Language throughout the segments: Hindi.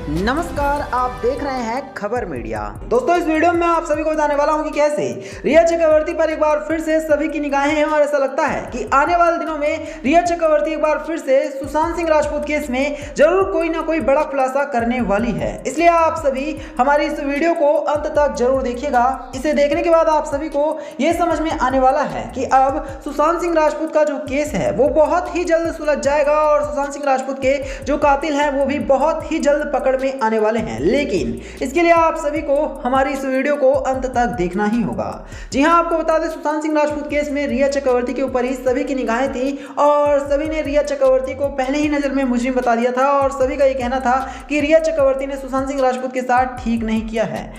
नमस्कार, आप देख रहे हैं खबर मीडिया। दोस्तों, इस वीडियो में आप सभी को बताने वाला हूं कि कैसे रिया चक्रवर्ती पर एक बार फिर से सभी की निगाहें हैं और ऐसा लगता है कि आने वाले दिनों में रिया चक्रवर्ती एक बार फिर से सुशांत सिंह राजपूत केस में जरूर कोई ना कोई बड़ा खुलासा करने वाली है। इसलिए आप सभी हमारी इस वीडियो को अंत तक जरूर देखिएगा। इसे देखने के बाद आप सभी को यह समझ में आने वाला है कि अब सुशांत सिंह राजपूत का जो केस है वो बहुत ही जल्द सुलझ जाएगा और सुशांत सिंह राजपूत के जो कातिल हैं वो भी बहुत ही जल्द पकड़ में आने वाले हैं। लेकिन इसके लिए आप सभी को हमारी इस वीडियो को अंत तक देखना ही होगा। जी हां, आपको बता दें, सुशांत सिंह राजपूत केस में रिया चक्रवर्ती के ऊपर ही सभी की निगाहें थी और सभी ने रिया चक्रवर्ती को पहले ही नजर में मुजरिम बता दिया था और सभी का ये कहना था कि रिया चक्रवर्ती ने सुशांत सिंह राजपूत के साथ ठीक नहीं किया है।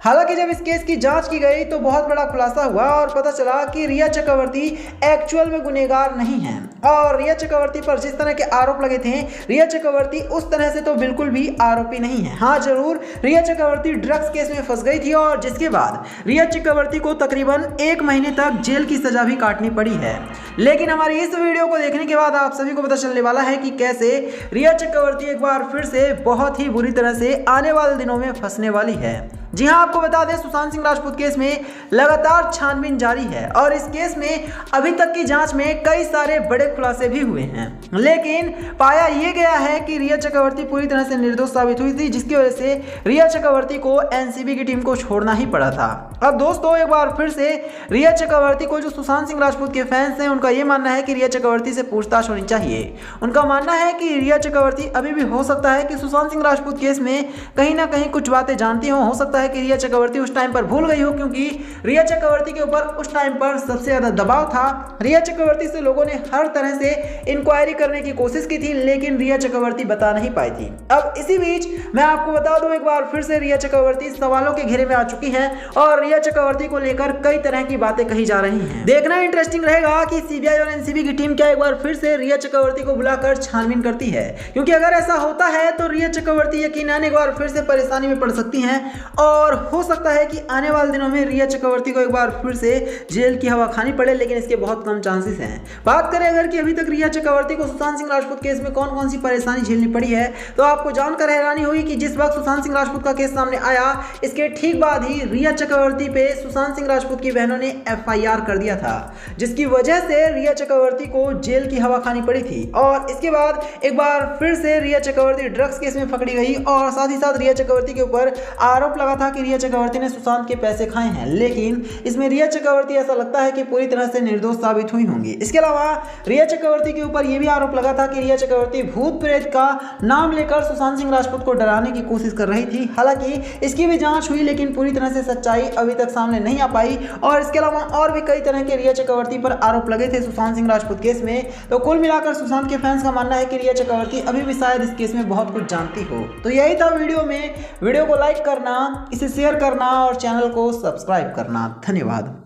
हालांकि जब इस केस की जांच की गई तो बहुत बड़ा खुलासा हुआ और पता चला कि रिया चक्रवर्ती एक्चुअल में गुनहगार नहीं है और रिया चक्रवर्ती पर जिस तरह के आरोप लगे थे, रिया चक्रवर्ती उस तरह से तो बिल्कुल भी आरोपी नहीं है। हाँ जरूर, रिया चक्रवर्ती ड्रग्स केस में फंस गई थी और जिसके बाद रिया चक्रवर्ती को तकरीबन 1 महीने तक जेल की सजा भी काटनी पड़ी है। लेकिन हमारी इस वीडियो को देखने के बाद आप सभी को पता चलने वाला है कि कैसे रिया चक्रवर्ती एक बार फिर से बहुत ही बुरी तरह से आने वाले दिनों में फंसने वाली है। जी हां, आपको बता दें, सुशांत सिंह राजपूत केस में लगातार छानबीन जारी है और इस केस में अभी तक की जांच में कई सारे बड़े खुलासे भी हुए हैं। लेकिन पाया यह गया है कि रिया चक्रवर्ती पूरी तरह से निर्दोष साबित हुई थी, जिसकी वजह से रिया चक्रवर्ती को एनसीबी की टीम को छोड़ना ही पड़ा था। अब दोस्तों, एक बार फिर से रिया चक्रवर्ती को जो सुशांत सिंह राजपूत के फैंस हैं उनका यह मानना है कि रिया चक्रवर्ती से पूछताछ होनी चाहिए। उनका मानना है कि रिया चक्रवर्ती अभी भी हो सकता है कि सुशांत सिंह राजपूत केस में कहीं ना कहीं कुछ बातें जानती हो सकता है कि रिया चक्रवर्ती उस टाइम पर भूल गई हो, क्योंकि रिया चक्रवर्ती के ऊपर उस टाइम पर सबसे ज्यादा दबाव था। रिया चक्रवर्ती से लोगों ने हर तरह से इंक्वायरी करने की कोशिश की थी, लेकिन रिया चक्रवर्ती बता नहीं पाई थी। अब इसी बीच मैं आपको बता दूं, एक बार फिर से रिया चक्रवर्ती सवालों के घेरे में आ चुकी हैं और रिया चक्रवर्ती को लेकर कई तरह की बातें कही जा रही हैं। देखना इंटरेस्टिंग रहेगा कि सीबीआई और एनसीबी की टीम क्या एक बार फिर से रिया चक्रवर्ती को बुलाकर छानबीन करती है, क्योंकि अगर ऐसा होता है तो रिया चक्रवर्ती यकीनन एक बार फिर से परेशानी में पड़ सकती हैं और हो सकता है कि आने वाले दिनों में रिया चक्रवर्ती को एक बार फिर से जेल की हवा खानी पड़े, लेकिन इसके बहुत कम चांसेस हैं। बात करें अगर कि अभी तक रिया चक्रवर्ती को सुशांत सिंह राजपूत केस में कौन कौन सी परेशानी झेलनी पड़ी है, तो आपको जानकर हैरानी हुई कि जिस वक्त सुशांत सिंह राजपूत का केस सामने आया, इसके ठीक बाद ही रिया चक्रवर्ती पे सुशांत सिंह राजपूत की बहनों ने एफआईआर कर दिया था, जिसकी वजह से रिया चक्रवर्ती को जेल की हवा खानी पड़ी थी। और इसके बाद एक बार फिर से रिया चक्रवर्ती ड्रग्स केस में पकड़ी गई और साथ ही साथ रिया चक्रवर्ती के ऊपर आरोप लगा था कि रिया चक्रवर्ती ने सुशांत के पैसे खाए हैं, लेकिन इसमें रिया चक्रवर्ती ऐसा लगता है कि पूरी तरह से निर्दोष साबित हुई होंगी। इसके अलावा रिया चक्रवर्ती के ऊपर यह भी आरोप लगा था कि रिया चक्रवर्ती भूत प्रेत का नाम लेकर सुशांत सिंह राजपूत को डराने की कोशिश कर रही थी। हालांकि इसकी भी जांच हुई, लेकिन पूरी तरह से सच्चाई अभी तक सामने नहीं आ पाई। और इसके अलावा और भी कई तरह के रिया चक्रवर्ती पर आरोप लगे थे सुशांत सिंह राजपूत केस में। तो कुल मिलाकर सुशांत के फैंस का मानना है कि रिया चक्रवर्ती अभी भी शायद इस केस में बहुत कुछ जानती हो। तो यही था वीडियो को लाइक करना, इसे शेयर करना और चैनल को सब्सक्राइब करना। धन्यवाद।